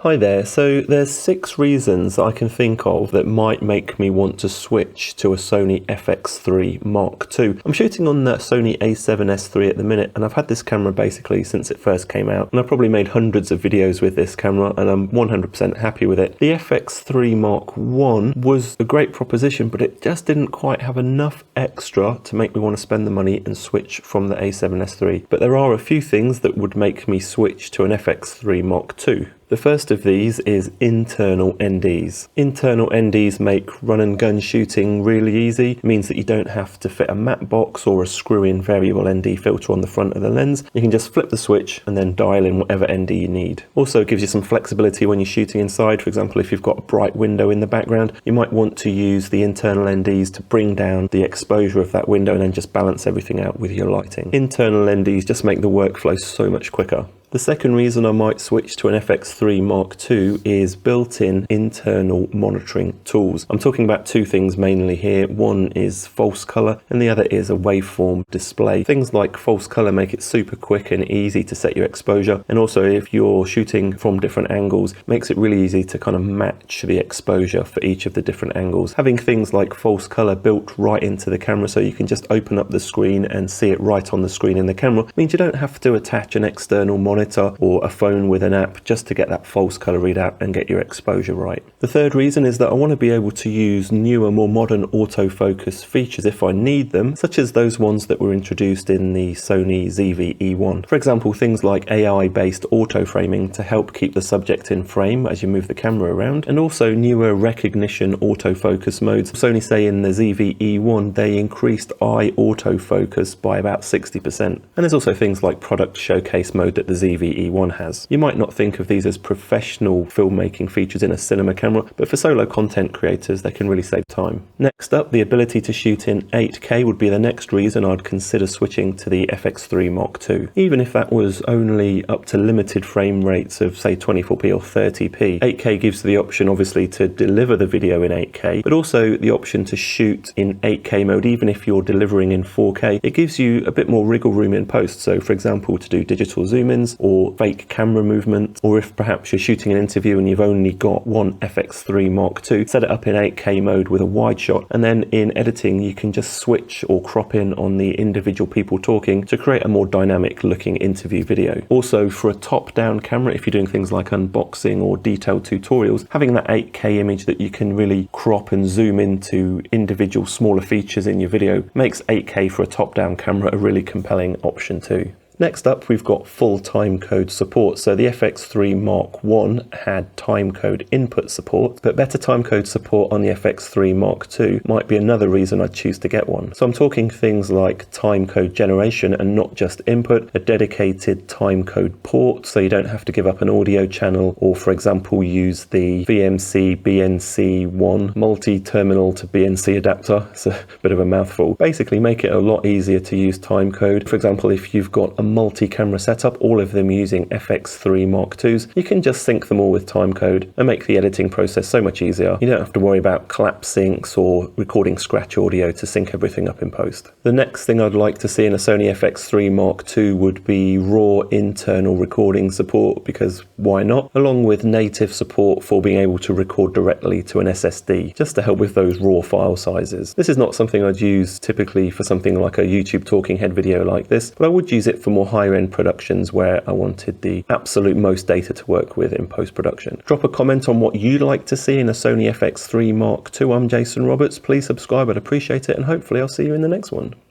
Hi there, so there's 6 reasons I can think of that might make me want to switch to a Sony FX3 Mark II. I'm shooting on the Sony a7S III at the minute, and I've had this camera basically since it first came out, and I've probably made hundreds of videos with this camera, and I'm 100% happy with it. The FX3 Mark I was a great proposition, but it just didn't quite have enough extra to make me want to spend the money and switch from the a7S III. But there are a few things that would make me switch to an FX3 Mark II. The first of these is internal NDs. Internal NDs make run and gun shooting really easy. It means that you don't have to fit a matte box or a screw-in variable ND filter on the front of the lens. You can just flip the switch and then dial in whatever ND you need. Also, it gives you some flexibility when you're shooting inside. For example, if you've got a bright window in the background, you might want to use the internal NDs to bring down the exposure of that window and then just balance everything out with your lighting. Internal NDs just make the workflow so much quicker. The second reason I might switch to an FX3 Mark II is built-in internal monitoring tools. I'm talking about two things mainly here. One is false color and the other is a waveform display. Things like false color make it super quick and easy to set your exposure, and also if you're shooting from different angles, makes it really easy to kind of match the exposure for each of the different angles. Having things like false color built right into the camera so you can just open up the screen and see it right on the screen in the camera means you don't have to attach an external monitor or a phone with an app just to get that false color readout and get your exposure right. The third reason is that I want to be able to use newer, more modern autofocus features if I need them, such as those ones that were introduced in the Sony ZV-E1. For example, things like AI-based auto framing to help keep the subject in frame as you move the camera around, and also newer recognition autofocus modes. Sony say in the ZV-E1 they increased eye autofocus by about 60%. And there's also things like product showcase mode that the ZV-E1 has. You might not think of these as professional filmmaking features in a cinema camera, but for solo content creators they can really save time. Next up, the ability to shoot in 8K would be the next reason I'd consider switching to the FX3 Mark II. Even if that was only up to limited frame rates of say 24p or 30p, 8K gives the option obviously to deliver the video in 8K, but also the option to shoot in 8K mode even if you're delivering in 4K. It gives you a bit more wriggle room in post, so for example to do digital zoom-ins or fake camera movement, or if perhaps you're shooting an interview and you've only got one FX3 Mark II, set it up in 8K mode with a wide shot, and then in editing you can just switch or crop in on the individual people talking to create a more dynamic looking interview video. Also, for a top-down camera, if you're doing things like unboxing or detailed tutorials, having that 8K image that you can really crop and zoom into individual smaller features in your video makes 8K for a top-down camera a really compelling option too. Next up, we've got full timecode support. So the FX3 Mark I had timecode input support, but better timecode support on the FX3 Mark II might be another reason I'd choose to get one. So I'm talking things like timecode generation and not just input, a dedicated timecode port so you don't have to give up an audio channel, or for example use the VMC BNC1 multi-terminal to BNC adapter. It's a bit of a mouthful. Basically make it a lot easier to use timecode. For example, if you've got a multi-camera setup, all of them using FX3 Mark IIs, you can just sync them all with timecode and make the editing process so much easier. You don't have to worry about clap syncs or recording scratch audio to sync everything up in post. The next thing I'd like to see in a Sony FX3 Mark II would be raw internal recording support, because why not? Along with native support for being able to record directly to an SSD, just to help with those raw file sizes. This is not something I'd use typically for something like a YouTube talking head video like this, but I would use it for more higher-end productions where I wanted the absolute most data to work with in post-production. Drop a comment on what you'd like to see in a Sony FX3 Mark II. I'm Jason Roberts. Please subscribe, I'd appreciate it, and hopefully I'll see you in the next one.